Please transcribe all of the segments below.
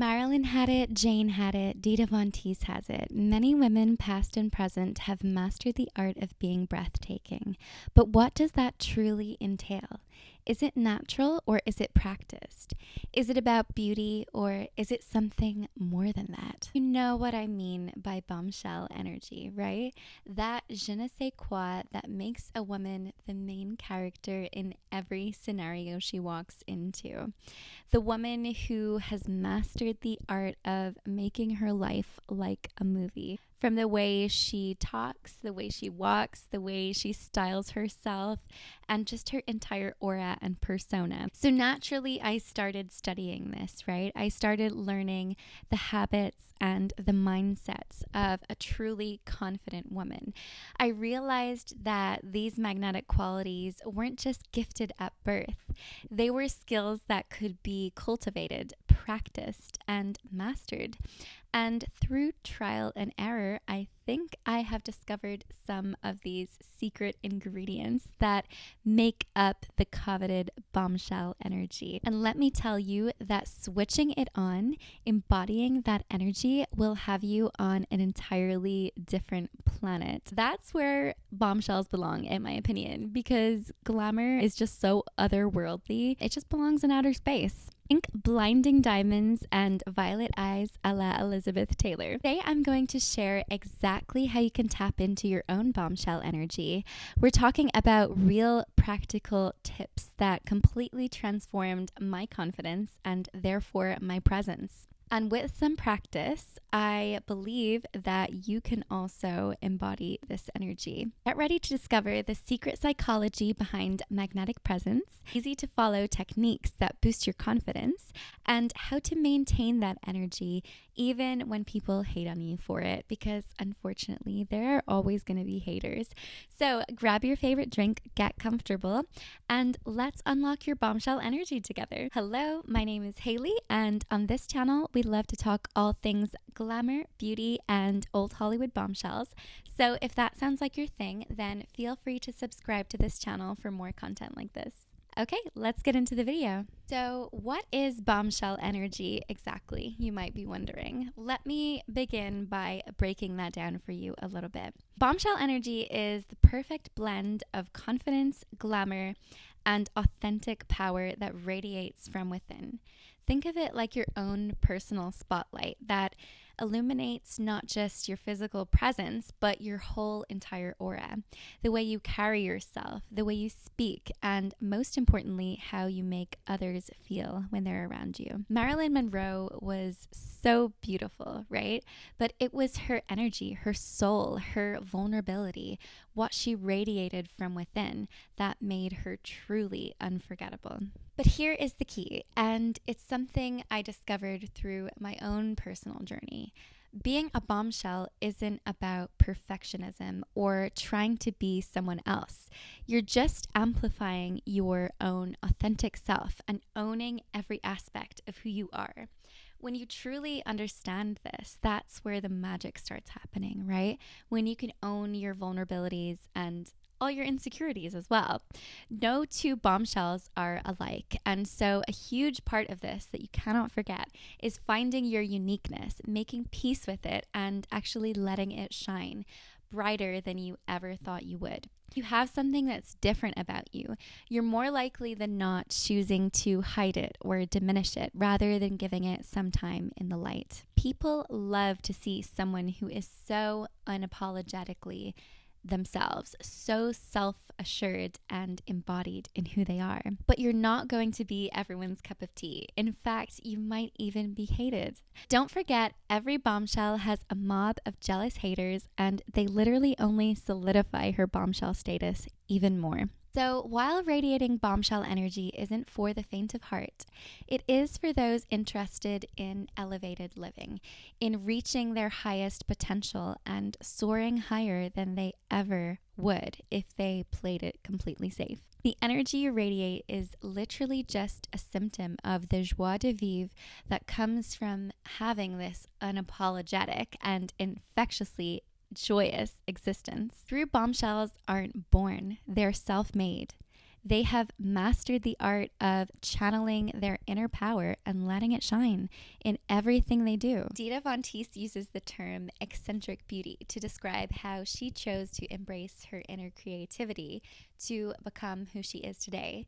Marilyn had it, Jane had it, Dita Von Teese has it. Many women, past and present, have mastered the art of being breathtaking. But what does that truly entail? Is it natural or is it practiced? Is it about beauty or is it something more than that? You know what I mean by bombshell energy, right? That je ne sais quoi that makes a woman the main character in every scenario she walks into. The woman who has mastered the art of making her life like a movie. From the way she talks, the way she walks, the way she styles herself, and just her entire aura and persona. So naturally, I started studying this, right? I started learning the habits and the mindsets of a truly confident woman. I realized that these magnetic qualities weren't just gifted at birth. They were skills that could be cultivated, practiced, and mastered. And through trial and error, I think I have discovered some of these secret ingredients that make up the coveted bombshell energy. And let me tell you that switching it on, embodying that energy, will have you on an entirely different planet. That's where bombshells belong, in my opinion, because glamour is just so otherworldly. It just belongs in outer space. Think blinding diamonds and violet eyes a la Elizabeth Taylor. Today I'm going to share exactly how you can tap into your own bombshell energy. We're talking about real practical tips that completely transformed my confidence and therefore my presence. And with some practice, I believe that you can also embody this energy. Get ready to discover the secret psychology behind magnetic presence, easy to follow techniques that boost your confidence, and how to maintain that energy even when people hate on you for it, because unfortunately, there are always going to be haters. So grab your favorite drink, get comfortable, and let's unlock your bombshell energy together. Hello, my name is Haley, and on this channel, we love to talk all things glamour, beauty, and old Hollywood bombshells. So if that sounds like your thing, then feel free to subscribe to this channel for more content like this. Okay, let's get into the video. So what is bombshell energy exactly, you might be wondering? Let me begin by breaking that down for you a little bit. Bombshell energy is the perfect blend of confidence, glamour, and authentic power that radiates from within. Think of it like your own personal spotlight that illuminates not just your physical presence, but your whole entire aura. The way you carry yourself, the way you speak, and most importantly, how you make others feel when they're around you. Marilyn Monroe was so beautiful, right? But it was her energy, her soul, her vulnerability, what she radiated from within that made her truly unforgettable. But here is the key, and it's something I discovered through my own personal journey. Being a bombshell isn't about perfectionism or trying to be someone else. You're just amplifying your own authentic self and owning every aspect of who you are. When you truly understand this, that's where the magic starts happening, right? When you can own your vulnerabilities and all your insecurities as well. No two bombshells are alike. And so a huge part of this that you cannot forget is finding your uniqueness, making peace with it, and actually letting it shine brighter than you ever thought you would. You have something that's different about you. You're more likely than not choosing to hide it or diminish it rather than giving it some time in the light. People love to see someone who is so unapologetically themselves, so self-assured and embodied in who they are. But you're not going to be everyone's cup of tea. In fact, you might even be hated. Don't forget, every bombshell has a mob of jealous haters, and they literally only solidify her bombshell status even more. So while radiating bombshell energy isn't for the faint of heart, it is for those interested in elevated living, in reaching their highest potential and soaring higher than they ever would if they played it completely safe. The energy you radiate is literally just a symptom of the joie de vivre that comes from having this unapologetic and infectiously joyous existence. True bombshells aren't born, they're self-made. They have mastered the art of channeling their inner power and letting it shine in everything they do. Dita Von Teese uses the term eccentric beauty to describe how she chose to embrace her inner creativity to become who she is today.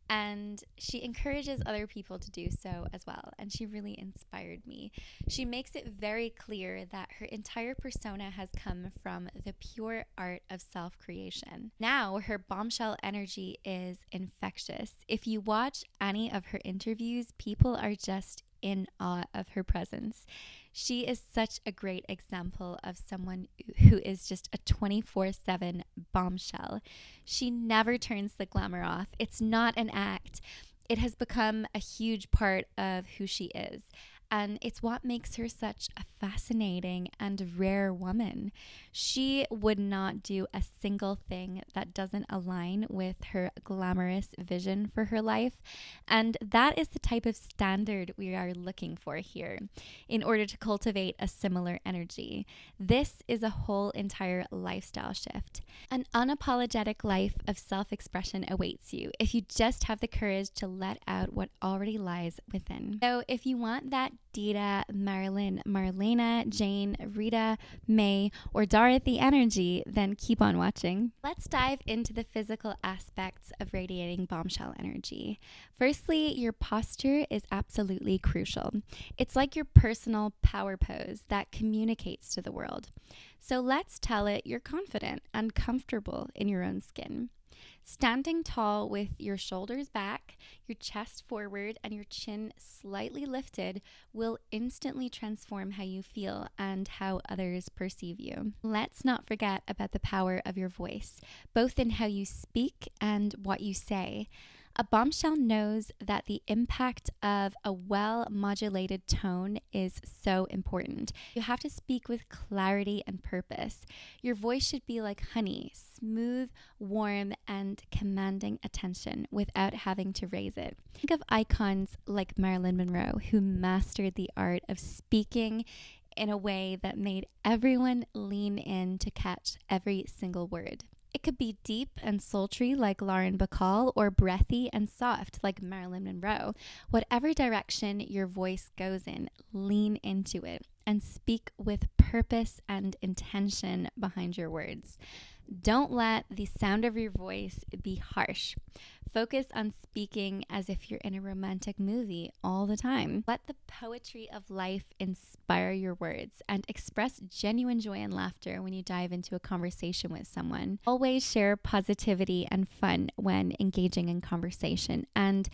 And she encourages other people to do so as well. And she really inspired me. She makes it very clear that her entire persona has come from the pure art of self-creation. Now, her bombshell energy is infectious. If you watch any of her interviews, people are just in awe of her presence. She is such a great example of someone who is just a 24/7 bombshell. She never turns the glamour off. It's not an act. It has become a huge part of who she is. And it's what makes her such a fascinating and rare woman. She would not do a single thing that doesn't align with her glamorous vision for her life. And that is the type of standard we are looking for here in order to cultivate a similar energy. This is a whole entire lifestyle shift. An unapologetic life of self-expression awaits you if you just have the courage to let out what already lies within. So if you want that Dita, Marilyn, Marlena, Jane, Rita, May, or Dorothy energy, then keep on watching. Let's dive into the physical aspects of radiating bombshell energy. Firstly, your posture is absolutely crucial. It's like your personal power pose that communicates to the world. So let's tell it you're confident and comfortable in your own skin. Standing tall with your shoulders back, your chest forward, and your chin slightly lifted will instantly transform how you feel and how others perceive you. Let's not forget about the power of your voice, both in how you speak and what you say. A bombshell knows that the impact of a well-modulated tone is so important. You have to speak with clarity and purpose. Your voice should be like honey, smooth, warm, and commanding attention without having to raise it. Think of icons like Marilyn Monroe, who mastered the art of speaking in a way that made everyone lean in to catch every single word. It could be deep and sultry like Lauren Bacall or breathy and soft like Marilyn Monroe. Whatever direction your voice goes in, lean into it and speak with purpose and intention behind your words. Don't let the sound of your voice be harsh. Focus on speaking as if you're in a romantic movie all the time. Let the poetry of life inspire your words and express genuine joy and laughter when you dive into a conversation with someone. Always share positivity and fun when engaging in conversation, and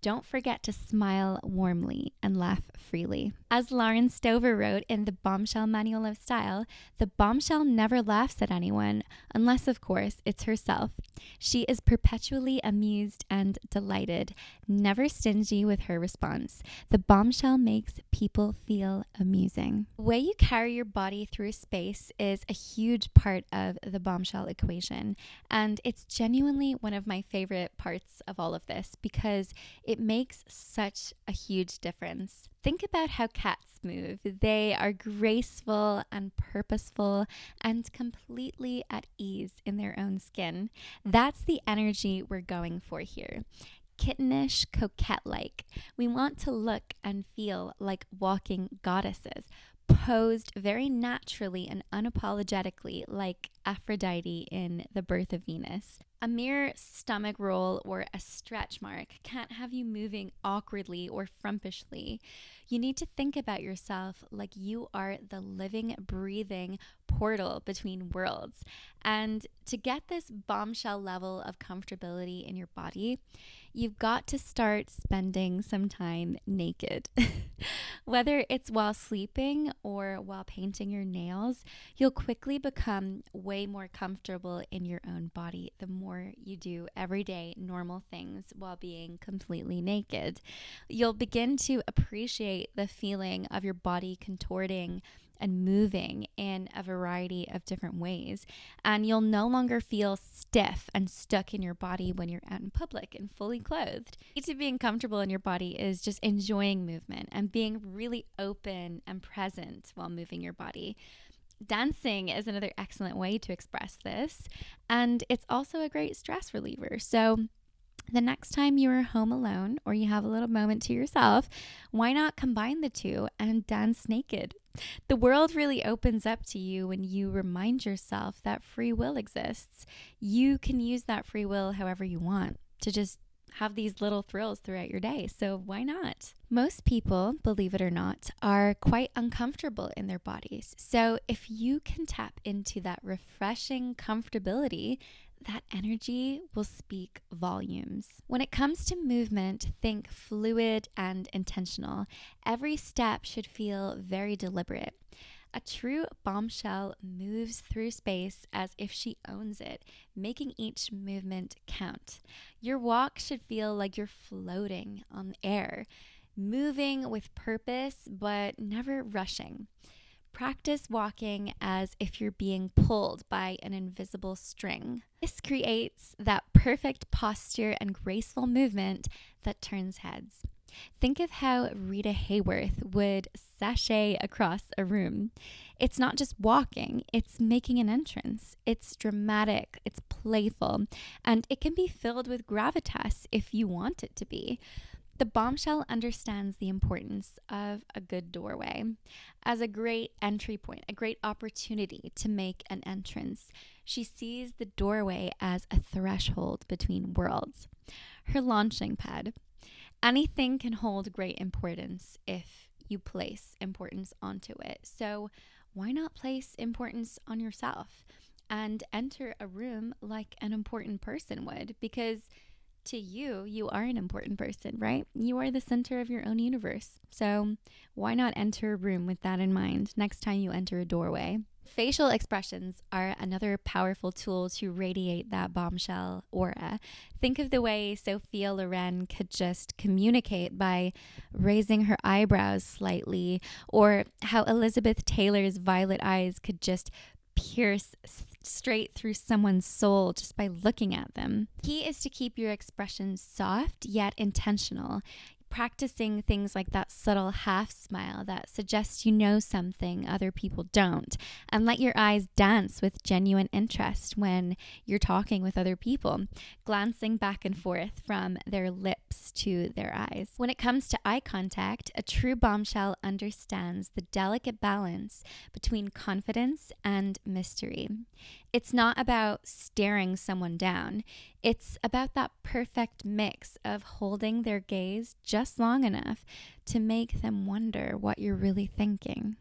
don't forget to smile warmly and laugh freely. As Lauren Stover wrote in the Bombshell Manual of Style, the bombshell never laughs at anyone unless, of course, it's herself. She is perpetually amused and delighted, never stingy with her response. The bombshell makes people feel amusing. The way you carry your body through space is a huge part of the bombshell equation, and it's genuinely one of my favorite parts of all of this because it makes such a huge difference. Think about how cats move. They are graceful and purposeful and completely at ease in their own skin. That's the energy we're going for here. Kittenish, coquette-like. We want to look and feel like walking goddesses, posed very naturally and unapologetically like Aphrodite in The Birth of Venus. A mere stomach roll or a stretch mark can't have you moving awkwardly or frumpishly. You need to think about yourself like you are the living, breathing portal between worlds. And to get this bombshell level of comfortability in your body, you've got to start spending some time naked. Whether it's while sleeping or while painting your nails, you'll quickly become way more comfortable in your own body the more you do everyday normal things while being completely naked. You'll begin to appreciate the feeling of your body contorting and moving in a variety of different ways. And you'll no longer feel stiff and stuck in your body when you're out in public and fully clothed. The key to being comfortable in your body is just enjoying movement and being really open and present while moving your body. Dancing is another excellent way to express this, and it's also a great stress reliever. So The next time you're home alone or you have a little moment to yourself, why not combine the two and dance naked? The world really opens up to you when you remind yourself that free will exists. You can use that free will however you want to just have these little thrills throughout your day. So why not? Most people, believe it or not, are quite uncomfortable in their bodies. So if you can tap into that refreshing comfortability, that energy will speak volumes. When it comes to movement, think fluid and intentional. Every step should feel very deliberate. A true bombshell moves through space as if she owns it, making each movement count. Your walk should feel like you're floating on the air, moving with purpose but never rushing. Practice walking as if you're being pulled by an invisible string. This creates that perfect posture and graceful movement that turns heads. Think of how Rita Hayworth would sashay across a room. It's not just walking, it's making an entrance. It's dramatic, it's playful, and it can be filled with gravitas if you want it to be. The bombshell understands the importance of a good doorway as a great entry point, a great opportunity to make an entrance. She sees the doorway as a threshold between worlds. Her launching pad. Anything can hold great importance if you place importance onto it. So why not place importance on yourself and enter a room like an important person would? Because to you, you are an important person, right? You are the center of your own universe. So why not enter a room with that in mind next time you enter a doorway? Facial expressions are another powerful tool to radiate that bombshell aura. Think of the way Sophia Loren could just communicate by raising her eyebrows slightly, or how Elizabeth Taylor's violet eyes could just pierce straight through someone's soul just by looking at them. Key is to keep your expressions soft yet intentional. Practicing things like that subtle half smile that suggests you know something other people don't, and let your eyes dance with genuine interest when you're talking with other people, glancing back and forth from their lips to their eyes. When it comes to eye contact, a true bombshell understands the delicate balance between confidence and mystery. It's not about staring someone down. It's about that perfect mix of holding their gaze just long enough to make them wonder what you're really thinking,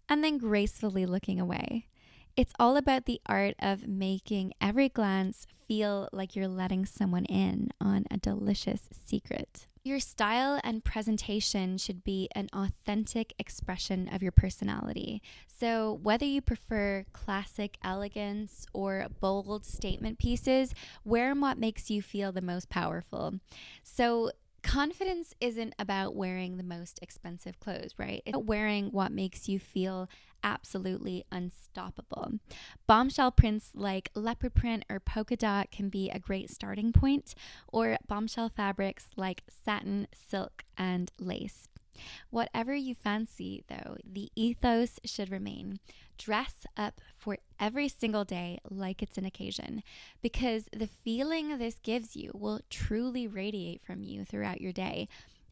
and then gracefully looking away. It's all about the art of making every glance feel like you're letting someone in on a delicious secret. Your style and presentation should be an authentic expression of your personality. So, whether you prefer classic elegance or bold statement pieces, wear what makes you feel the most powerful. So, confidence isn't about wearing the most expensive clothes, right? It's about wearing what makes you feel absolutely unstoppable. Bombshell prints like leopard print or polka dot can be a great starting point, or bombshell fabrics like satin, silk, and lace. Whatever you fancy, though, the ethos should remain. Dress up for every single day like it's an occasion, because the feeling this gives you will truly radiate from you throughout your day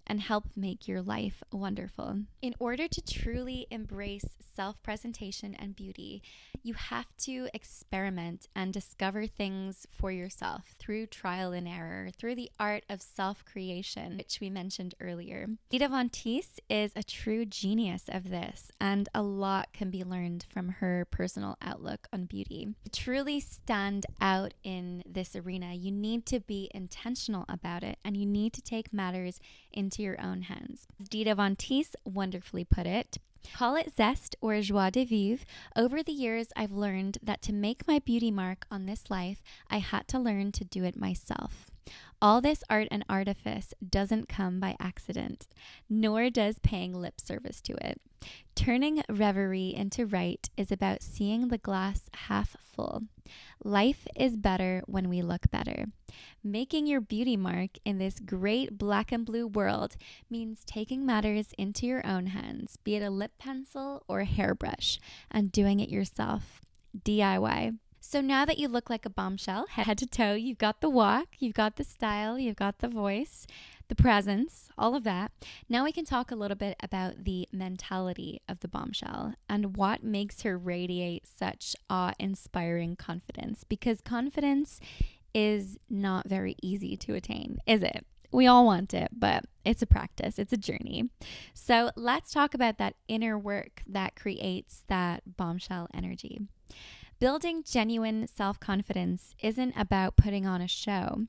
and help make your life wonderful. In order to truly embrace self-presentation and beauty, you have to experiment and discover things for yourself through trial and error, through the art of self-creation, which we mentioned earlier. Dita Von Teese is a true genius of this, and a lot can be learned from her personal outlook on beauty. To truly stand out in this arena, you need to be intentional about it, and you need to take matters into your own hands. As Dita Von Teese wonderfully put it, call it zest or joie de vivre. Over the years, I've learned that to make my beauty mark on this life, I had to learn to do it myself. All this art and artifice doesn't come by accident, nor does paying lip service to it. Turning reverie into right is about seeing the glass half full. Life is better when we look better. Making your beauty mark in this great black and blue world means taking matters into your own hands, be it a lip pencil or a hairbrush, and doing it yourself. DIY. So now that you look like a bombshell, head to toe, you've got the walk, you've got the style, you've got the voice, the presence, all of that. Now we can talk a little bit about the mentality of the bombshell and what makes her radiate such awe-inspiring confidence. Because confidence is not very easy to attain, is it? We all want it, but it's a practice, it's a journey. So let's talk about that inner work that creates that bombshell energy. Building genuine self-confidence isn't about putting on a show.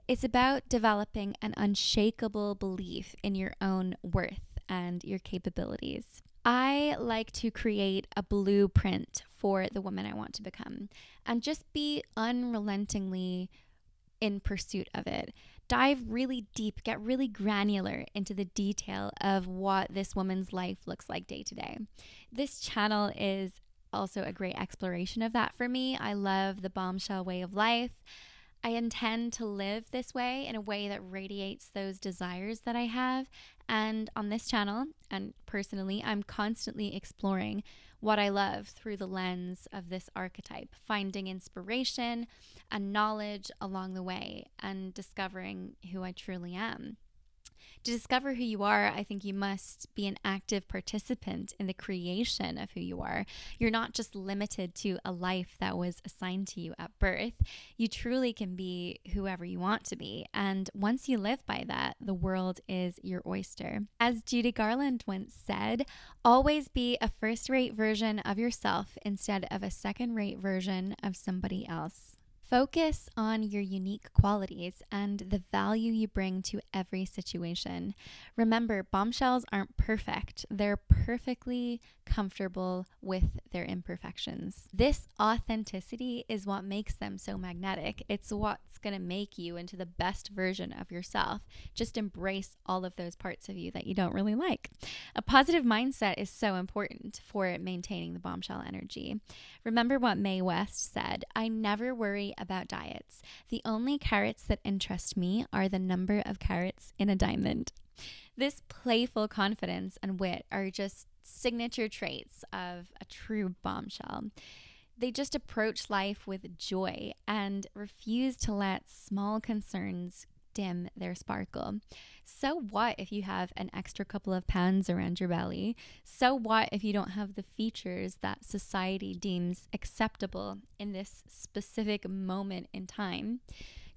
It's about developing an unshakable belief in your own worth and your capabilities. I like to create a blueprint for the woman I want to become and just be unrelentingly in pursuit of it. Dive really deep, get really granular into the detail of what this woman's life looks like day to day. This channel is also a great exploration of that for me. I love the bombshell way of life. I intend to live this way in a way that radiates those desires that I have. And on this channel, and personally, I'm constantly exploring what I love through the lens of this archetype, finding inspiration and knowledge along the way and discovering who I truly am. To discover who you are, I think you must be an active participant in the creation of who you are. You're not just limited to a life that was assigned to you at birth. You truly can be whoever you want to be. And once you live by that, the world is your oyster. As Judy Garland once said, always be a first-rate version of yourself instead of a second-rate version of somebody else. Focus on your unique qualities and the value you bring to every situation. Remember, bombshells aren't perfect. They're perfectly comfortable with their imperfections. This authenticity is what makes them so magnetic. It's what's going to make you into the best version of yourself. Just embrace all of those parts of you that you don't really like. A positive mindset is so important for maintaining the bombshell energy. Remember what Mae West said, "I never worry about diets. The only carrots that interest me are the number of carrots in a diamond." This playful confidence and wit are just signature traits of a true bombshell. They just approach life with joy and refuse to let small concerns dim their sparkle. So what if you have an extra couple of pounds around your belly? So what if you don't have the features that society deems acceptable in this specific moment in time?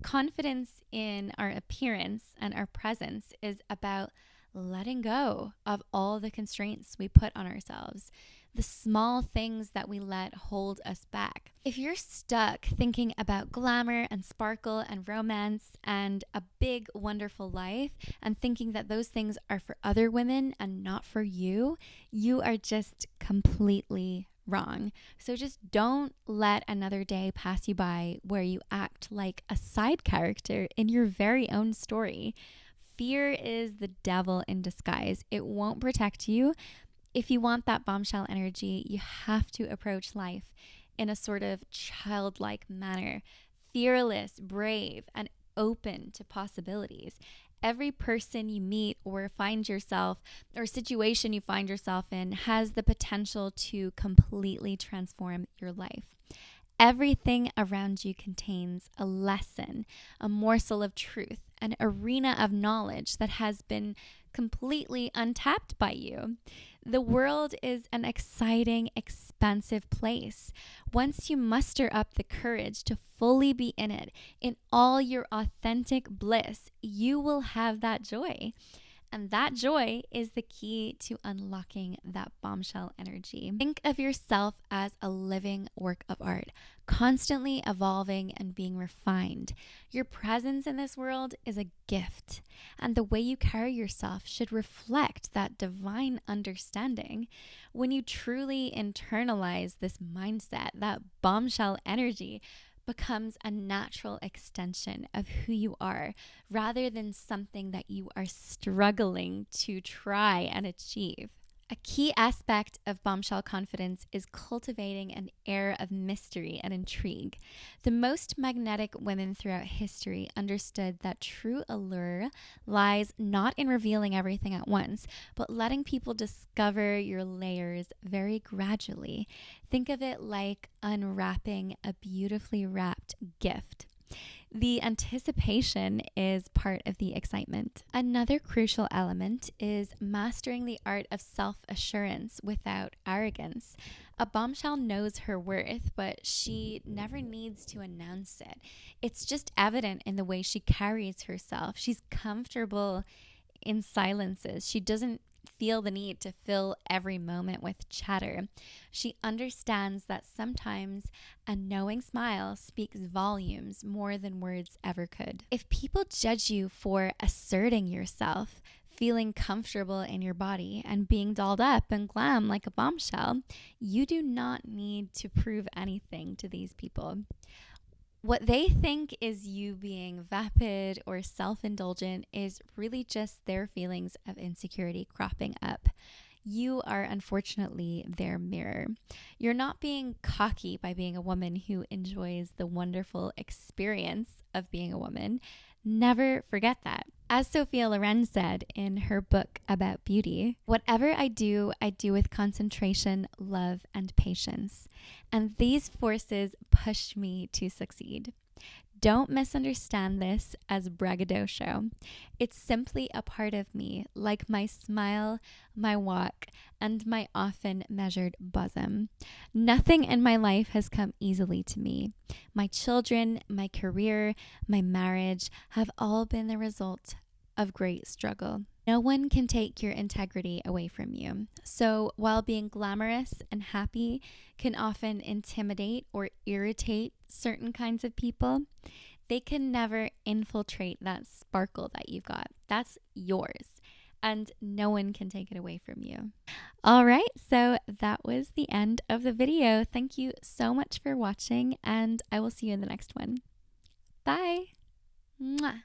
Confidence in our appearance and our presence is about letting go of all the constraints we put on ourselves, the small things that we let hold us back. If you're stuck thinking about glamour and sparkle and romance and a big, wonderful life and thinking that those things are for other women and not for you, you are just completely wrong. So just don't let another day pass you by where you act like a side character in your very own story. Fear is the devil in disguise. It won't protect you. If you want that bombshell energy, you have to approach life in a sort of childlike manner, fearless, brave, and open to possibilities. Every person you meet or find yourself or situation you find yourself in has the potential to completely transform your life. Everything around you contains a lesson, a morsel of truth, an arena of knowledge that has been completely untapped by you. The world is an exciting, expansive place. Once you muster up the courage to fully be in it, in all your authentic bliss, you will have that joy. And that joy is the key to unlocking that bombshell energy. Think of yourself as a living work of art, constantly evolving and being refined. Your presence in this world is a gift, and the way you carry yourself should reflect that divine understanding. When you truly internalize this mindset, that bombshell energy becomes a natural extension of who you are rather than something that you are struggling to try and achieve. A key aspect of bombshell confidence is cultivating an air of mystery and intrigue. The most magnetic women throughout history understood that true allure lies not in revealing everything at once, but letting people discover your layers very gradually. Think of it like unwrapping a beautifully wrapped gift. The anticipation is part of the excitement. Another crucial element is mastering the art of self assurance without arrogance. A bombshell knows her worth, but she never needs to announce it. It's just evident in the way she carries herself. She's comfortable in silences. She doesn't feel the need to fill every moment with chatter. She understands that sometimes a knowing smile speaks volumes more than words ever could. If people judge you for asserting yourself, feeling comfortable in your body, and being dolled up and glam like a bombshell, you do not need to prove anything to these people. What they think is you being vapid or self-indulgent is really just their feelings of insecurity cropping up. You are unfortunately their mirror. You're not being cocky by being a woman who enjoys the wonderful experience of being a woman. Never forget that. As Sophia Loren said in her book about beauty, whatever I do with concentration, love, and patience. And these forces push me to succeed. Don't misunderstand this as braggadocio. It's simply a part of me, like my smile, my walk, and my often measured bosom. Nothing in my life has come easily to me. My children, my career, my marriage have all been the result of great struggle. No one can take your integrity away from you. So while being glamorous and happy can often intimidate or irritate certain kinds of people, they can never infiltrate that sparkle that you've got. That's yours, and no one can take it away from you. All right, so that was the end of the video. Thank you so much for watching, and I will see you in the next one. Bye. Mwah.